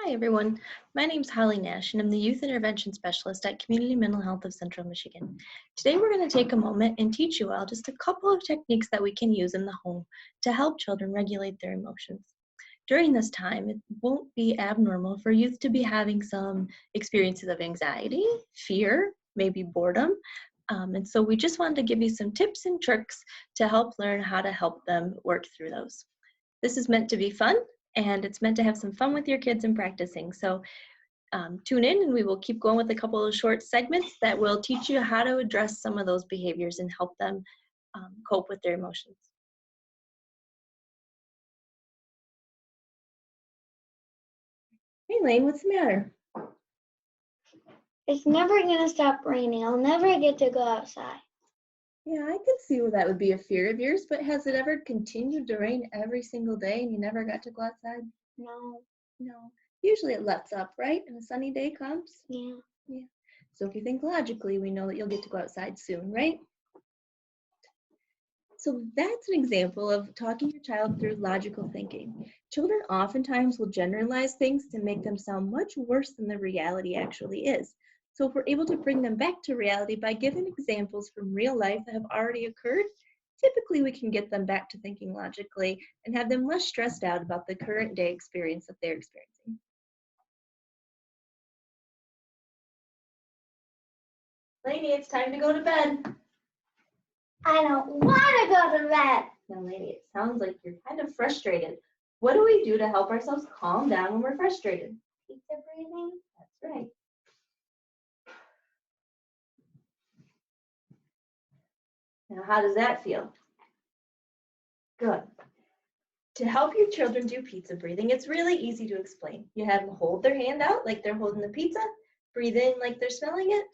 Hi, everyone. My name is Holly Nash, and I'm the Youth Intervention Specialist at Community Mental Health of Central Michigan. Today, we're going to take a moment and teach you all just a couple of techniques that we can use in the home to help children regulate their emotions. During this time, it won't be abnormal for youth to be having some experiences of anxiety, fear, maybe boredom. And so we just wanted to give you some tips and tricks to help learn how to help them work through those. This is meant to be fun, and it's meant to have some fun with your kids and practicing. So tune in, and we will keep going with a couple of short segments that will teach you how to address some of those behaviors and help them cope with their emotions. Hey, Lane, what's the matter? It's never gonna stop raining. I'll never get to go outside. Yeah, I can see where that would be a fear of yours, but has it ever continued to rain every single day and you never got to go outside? No. No. Usually it lets up, right? And a sunny day comes? Yeah. Yeah. So if you think logically, we know that you'll get to go outside soon, right? So that's an example of talking your child through logical thinking. Children oftentimes will generalize things to make them sound much worse than the reality actually is. So if we're able to bring them back to reality by giving examples from real life that have already occurred, typically we can get them back to thinking logically and have them less stressed out about the current day experience that they're experiencing. Lady, it's time to go to bed. I don't want to go to bed. Now, lady, it sounds like you're kind of frustrated. What do we do to help ourselves calm down when we're frustrated? Pizza breathing. That's right. Now, how does that feel? Good. To help your children do pizza breathing, it's really easy to explain. You have them hold their hand out like they're holding the pizza, breathe in like they're smelling it,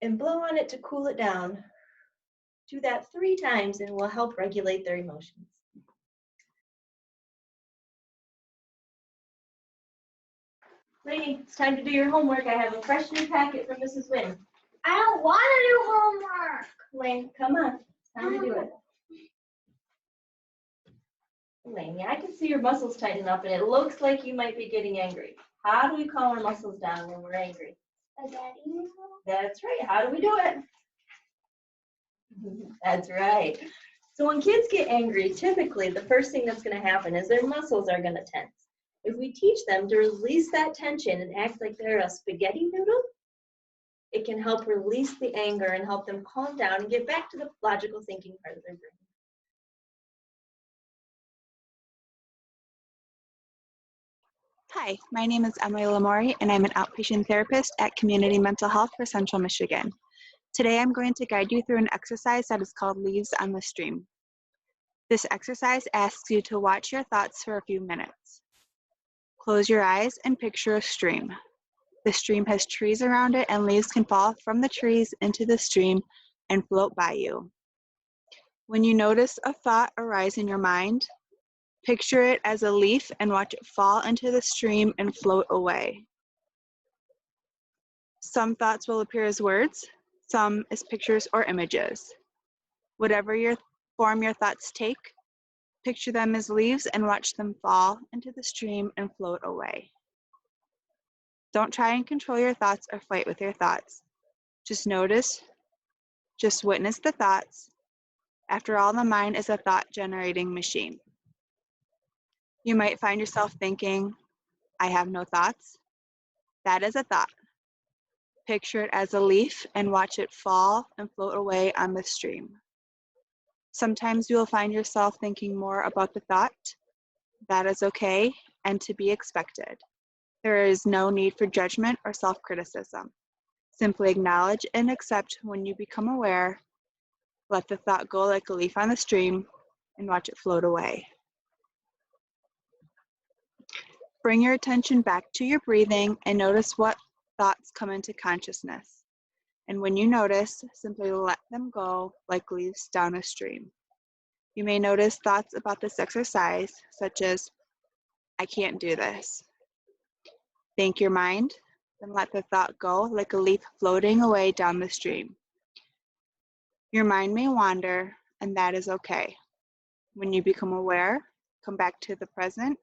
and blow on it to cool it down. Do that 3 times and it will help regulate their emotions. Lady, it's time to do your homework. I have a fresh new packet from Mrs. Wynn. I don't want to do homework. Lane, come on. It's time to do it. Lainey, I can see your muscles tighten up and it looks like you might be getting angry. How do we calm our muscles down when we're angry? Spaghetti. That's right. How do we do it? That's right. So when kids get angry, typically the first thing that's going to happen is their muscles are going to tense. If we teach them to release that tension and act like they're a spaghetti noodle, it can help release the anger and help them calm down and get back to the logical thinking part of their brain. Hi, my name is Emily Lamori, and I'm an outpatient therapist at Community Mental Health for Central Michigan. Today, I'm going to guide you through an exercise that is called Leaves on the Stream. This exercise asks you to watch your thoughts for a few minutes. Close your eyes and picture a stream. The stream has trees around it, and leaves can fall from the trees into the stream and float by you. When you notice a thought arise in your mind, picture it as a leaf and watch it fall into the stream and float away. Some thoughts will appear as words, some as pictures or images. Whatever form your thoughts take, picture them as leaves and watch them fall into the stream and float away. Don't try and control your thoughts or fight with your thoughts. Just notice, just witness the thoughts. After all, the mind is a thought-generating machine. You might find yourself thinking, I have no thoughts. That is a thought. Picture it as a leaf and watch it fall and float away on the stream. Sometimes you will find yourself thinking more about the thought. That is okay and to be expected. There is no need for judgment or self-criticism. Simply acknowledge and accept when you become aware. Let the thought go like a leaf on the stream and watch it float away. Bring your attention back to your breathing and notice what thoughts come into consciousness. And when you notice, simply let them go like leaves down a stream. You may notice thoughts about this exercise, such as, I can't do this. Thank your mind, then let the thought go like a leaf floating away down the stream. Your mind may wander, and that is okay. When you become aware, come back to the present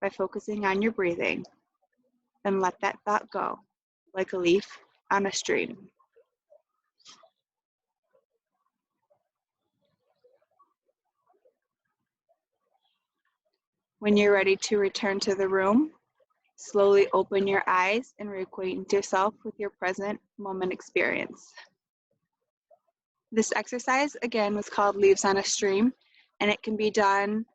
by focusing on your breathing. and let that thought go, like a leaf on a stream. When you're ready to return to the room, slowly open your eyes and reacquaint yourself with your present moment experience. This exercise, again, was called Leaves on a Stream, and it can be done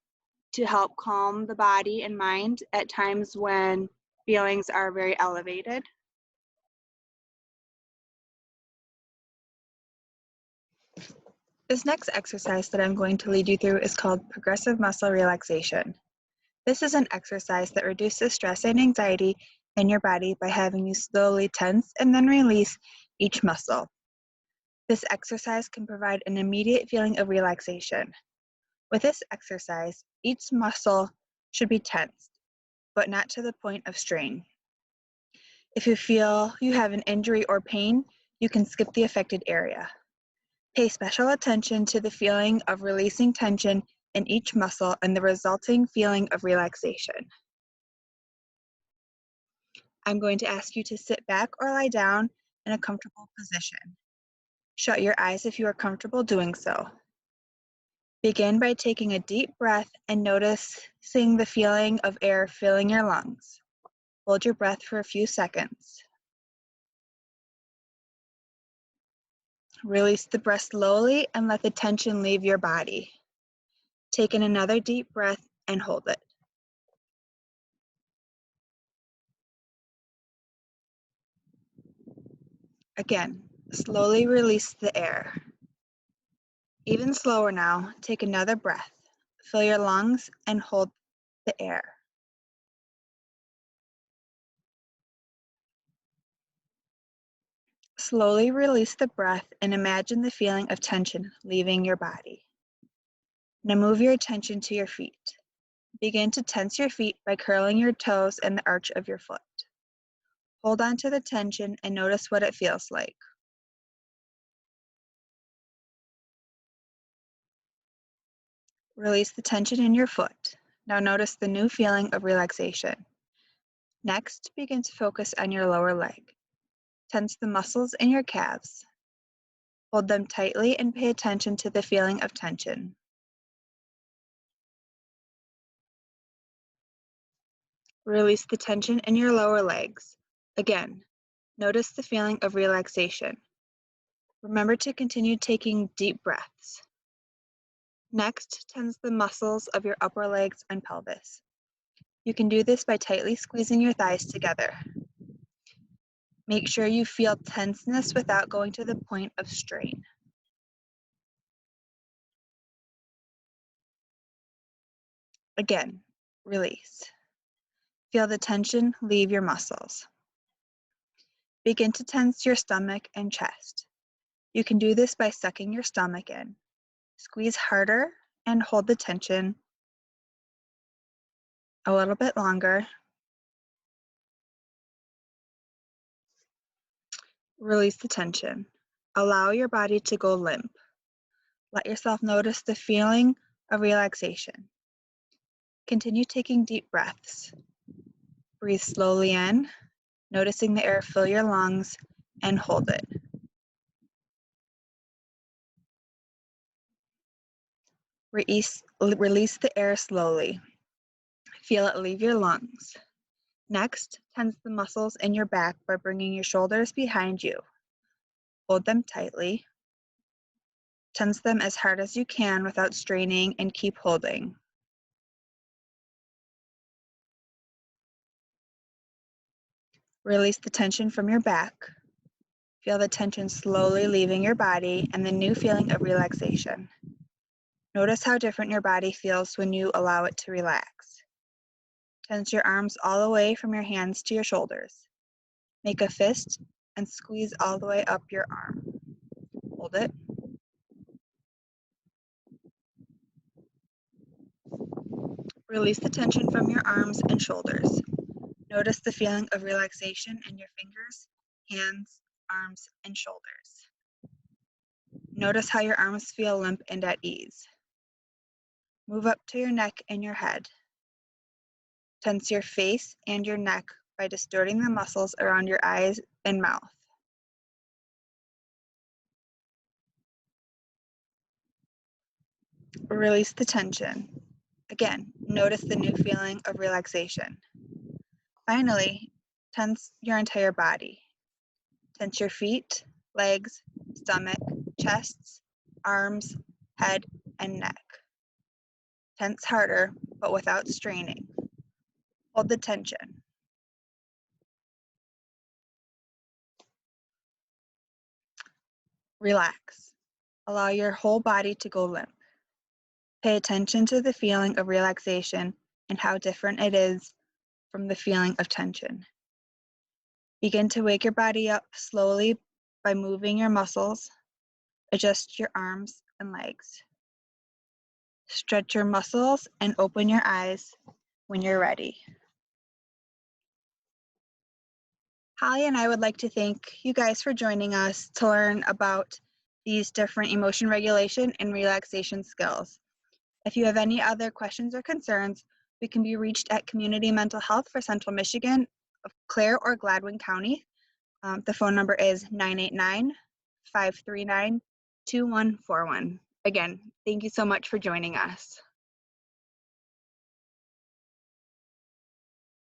to help calm the body and mind at times when feelings are very elevated. This next exercise that I'm going to lead you through is called progressive muscle relaxation. This is an exercise that reduces stress and anxiety in your body by having you slowly tense and then release each muscle. This exercise can provide an immediate feeling of relaxation. With this exercise, each muscle should be tensed, but not to the point of strain. If you feel you have an injury or pain, you can skip the affected area. Pay special attention to the feeling of releasing tension in each muscle and the resulting feeling of relaxation. I'm going to ask you to sit back or lie down in a comfortable position. Shut your eyes if you are comfortable doing so. Begin by taking a deep breath and noticing the feeling of air filling your lungs. Hold your breath for a few seconds. Release the breath slowly and let the tension leave your body. Take in another deep breath and hold it. Again, slowly release the air. Even slower now, take another breath. Fill your lungs and hold the air. Slowly release the breath and imagine the feeling of tension leaving your body. Now move your attention to your feet. Begin to tense your feet by curling your toes and the arch of your foot. Hold on to the tension and notice what it feels like. Release the tension in your foot. Now notice the new feeling of relaxation. Next, begin to focus on your lower leg. Tense the muscles in your calves. Hold them tightly and pay attention to the feeling of tension. Release the tension in your lower legs. Again, notice the feeling of relaxation. Remember to continue taking deep breaths. Next, tense the muscles of your upper legs and pelvis. You can do this by tightly squeezing your thighs together. Make sure you feel tenseness without going to the point of strain. Again, release. Feel the tension leave your muscles. Begin to tense your stomach and chest. You can do this by sucking your stomach in. Squeeze harder and hold the tension a little bit longer. Release the tension. Allow your body to go limp. Let yourself notice the feeling of relaxation. Continue taking deep breaths. Breathe slowly in, noticing the air fill your lungs, and hold it. Release the air slowly. Feel it leave your lungs. Next, tense the muscles in your back by bringing your shoulders behind you. Hold them tightly. Tense them as hard as you can without straining and keep holding. Release the tension from your back. Feel the tension slowly leaving your body and the new feeling of relaxation. Notice how different your body feels when you allow it to relax. Tense your arms all the way from your hands to your shoulders. Make a fist and squeeze all the way up your arm. Hold it. Release the tension from your arms and shoulders. Notice the feeling of relaxation in your fingers, hands, arms, and shoulders. Notice how your arms feel limp and at ease. Move up to your neck and your head. Tense your face and your neck by distorting the muscles around your eyes and mouth. Release the tension. Again, notice the new feeling of relaxation. Finally, tense your entire body. Tense your feet, legs, stomach, chests, arms, head, and neck. Tense harder, but without straining. Hold the tension. Relax. Allow your whole body to go limp. Pay attention to the feeling of relaxation and how different it is from the feeling of tension. Begin to wake your body up slowly by moving your muscles. Adjust your arms and legs. Stretch your muscles and open your eyes when you're ready. Holly and I would like to thank you guys for joining us to learn about these different emotion regulation and relaxation skills. If you have any other questions or concerns, we can be reached at Community Mental Health for Central Michigan of Clare or Gladwin County. The phone number is 989-539-2141. Again, thank you so much for joining us.